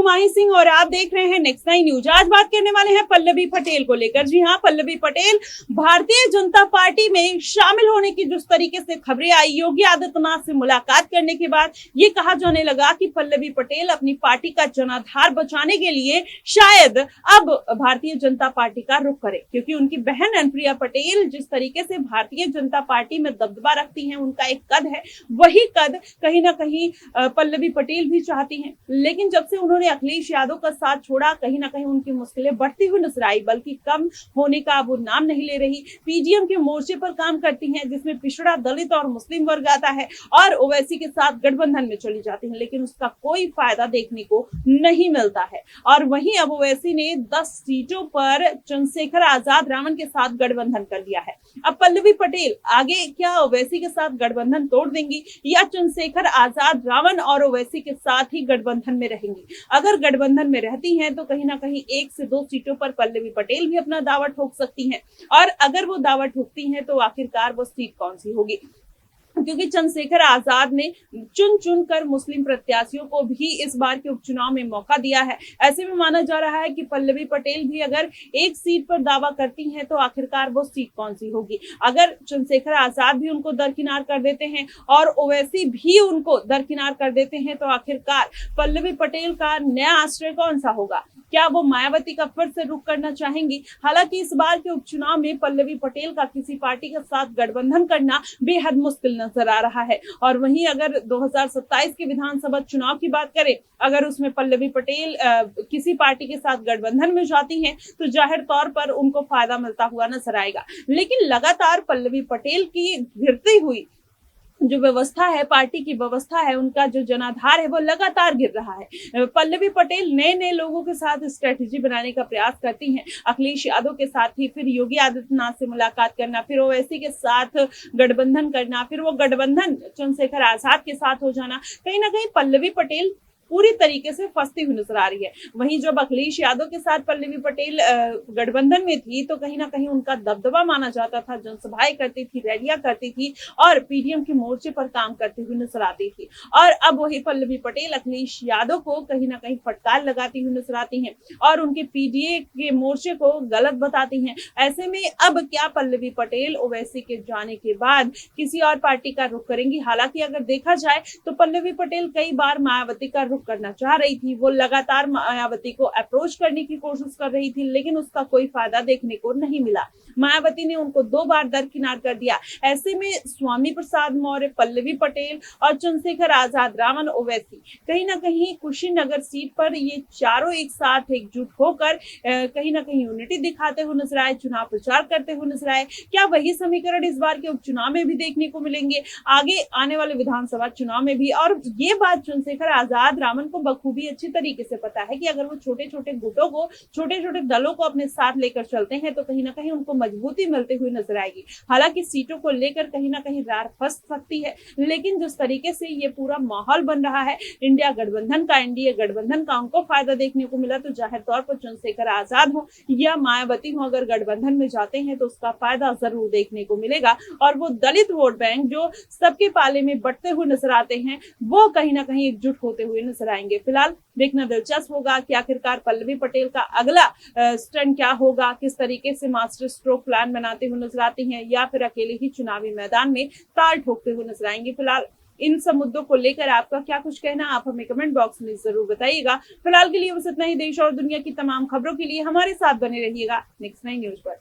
माही सिंह और आप देख रहे हैं नेक्स्ट 9 न्यूज। आज बात करने वाले हैं पल्लवी पटेल को लेकर। जी हां, पल्लवी पटेल भारतीय जनता पार्टी में शामिल होने की जिस तरीके से खबरें आई, योगी आदित्यनाथ से मुलाकात करने के बाद ये कहा जाने लगा कि पल्लवी पटेल अपनी पार्टी का जनाधार बचाने के लिए शायद अब भारतीय जनता पार्टी का रुख करे, क्योंकि उनकी बहन अनुप्रिया पटेल जिस तरीके से भारतीय जनता पार्टी में दबदबा रखती हैं, उनका एक कद है, वही कद कहीं ना कहीं पल्लवी पटेल भी चाहती हैं। लेकिन जब से उन्होंने अखिलेश यादव का साथ छोड़ा, कहीं ना कहीं उनकी मुश्किलें बढ़ती हुई नजर आई, बल्कि कम होने का वो नाम नहीं ले रही। पीडीएम के मोर्चे पर काम करती हैं, जिसमें पिछड़ा, दलित और मुस्लिम वर्ग आता है, और ओवैसी के साथ गठबंधन में चली जाती हैं, लेकिन उसका कोई फायदा देखने को नहीं मिलता है। और वहीं अब ओवैसी ने 10 सीटों पर चंद्रशेखर आजाद रावण के साथ गठबंधन कर लिया है। अब पल्लवी पटेल आगे क्या ओवैसी के साथ गठबंधन तोड़ देंगी, या चंद्रशेखर आजाद रावण और ओवैसी के साथ ही गठबंधन में रहेंगी? अगर गठबंधन में रहती हैं तो कहीं ना कहीं 1 से 2 सीटों पर पल्लवी पटेल भी अपना दावा ठोक सकती हैं, और अगर वो दावा ठोकती हैं तो आखिरकार वो सीट कौन सी होगी? क्योंकि चंद्रशेखर आजाद ने चुन कर मुस्लिम प्रत्याशियों को भी इस बार के उपचुनाव में मौका दिया है। ऐसे में माना जा रहा है कि पल्लवी पटेल भी अगर एक सीट पर दावा करती हैं तो आखिरकार वो सीट कौन सी होगी? अगर चंद्रशेखर आजाद भी उनको दरकिनार कर देते हैं और ओवैसी भी उनको दरकिनार कर देते हैं, तो आखिरकार पल्लवी पटेल का नया आश्रय कौन सा होगा? क्या वो मायावती का फिर से रुख करना चाहेंगी? हालांकि इस बार के उपचुनाव में पल्लवी पटेल का किसी पार्टी के साथ गठबंधन करना बेहद मुश्किल नजर आ रहा है। और वहीं अगर 2027 के विधानसभा चुनाव की बात करें, अगर उसमें पल्लवी पटेल किसी पार्टी के साथ गठबंधन में जाती हैं, तो जाहिर तौर पर उनको फायदा मिलता हुआ नजर आएगा। लेकिन लगातार पल्लवी पटेल की गिरती हुई जो व्यवस्था है, पार्टी की व्यवस्था है, उनका जो जनाधार है वो लगातार गिर रहा है। पल्लवी पटेल नए नए लोगों के साथ स्ट्रेटेजी बनाने का प्रयास करती हैं, अखिलेश यादव के साथ ही, फिर योगी आदित्यनाथ से मुलाकात करना, फिर ओवैसी के साथ गठबंधन करना, फिर वो गठबंधन चंद्रशेखर आजाद के साथ हो जाना। कहीं ना कहीं पल्लवी पटेल पूरी तरीके से फंसती हुई नजर आ रही है। वहीं जब अखिलेश यादव के साथ पल्लवी पटेल गठबंधन में थी, तो कहीं ना कहीं उनका दबदबा माना जाता था, जनसभाएं करती थी, रैलियां करती थी, और पीडीएम के मोर्चे पर काम करती हुई नजर आती थी। और अब वही पल्लवी पटेल अखिलेश यादव को कहीं ना कहीं फटकार लगाती हुई नजर आती हैं, और उनके पीडीए के मोर्चे को गलत बताती हैं। ऐसे में अब क्या पल्लवी पटेल ओवैसी के जाने के बाद किसी और पार्टी का रुख करेंगी? हालांकि अगर देखा जाए तो पल्लवी पटेल कई बार मायावती का करना चाह रही थी, वो लगातार मायावती को अप्रोच करने की कोशिश कर रही थी, लेकिन उसका कोई फायदा देखने को नहीं मिला। मायावती ने उनको 2 बार दरकिनार कर दिया। ऐसे में स्वामी प्रसाद मौर्य, पल्लवी पटेल और चंद्रशेखर आजाद, रावण, ओवैसी कहीं ना कहीं कुशीनगर सीट पर ये चारों एक साथ एकजुट होकर कहीं ना कहीं यूनिटी दिखाते हुए नजर आए, चुनाव प्रचार करते हुए नजर आए। क्या वही समीकरण इस बार के उपचुनाव में भी देखने को मिलेंगे, आगे आने वाले विधानसभा चुनाव में भी? और ये बात चंद्रशेखर आजाद, रावण को बखूबी अच्छी तरीके से पता है कि अगर वो छोटे छोटे गुटों को, छोटे छोटे दलों को अपने साथ लेकर चलते हैं, तो कहीं ना कहीं उनको मजबूती मिलती हुई नजर आएगी। हालांकि सीटों को लेकर कहीं ना कहीं रार फंस सकती है, लेकिन जिस तरीके से ये पूरा माहौल बन रहा है इंडिया गठबंधन का, एनडीए गठबंधन का, उनको फायदा देखने को मिला, तो जाहिर तौर पर चंद्रशेखर आजाद हो या मायावती हो, अगर गठबंधन में जाते हैं तो उसका फायदा जरूर देखने को मिलेगा। और वो दलित वोट बैंक जो सबके पाले में बढ़ते हुए नजर आते हैं, वो कहीं ना कहीं एकजुट होते हुए नजर आएंगे। फिलहाल देखना दिलचस्प होगा कि आखिरकार पल्लवी पटेल का अगला स्टंट क्या होगा, किस तरीके से मास्टर स्ट्रोक प्लान बनाते हुए नजर आती हैं, या फिर अकेले ही चुनावी मैदान में ताल ठोकते हुए नजर आएंगे। फिलहाल इन सब मुद्दों को लेकर आपका क्या कुछ कहना, आप हमें कमेंट बॉक्स में जरूर बताइएगा। फिलहाल के लिए बस इतना ही। देश और दुनिया की तमाम खबरों के लिए हमारे साथ बने रहिएगा नेक्स्ट 9 न्यूज पर।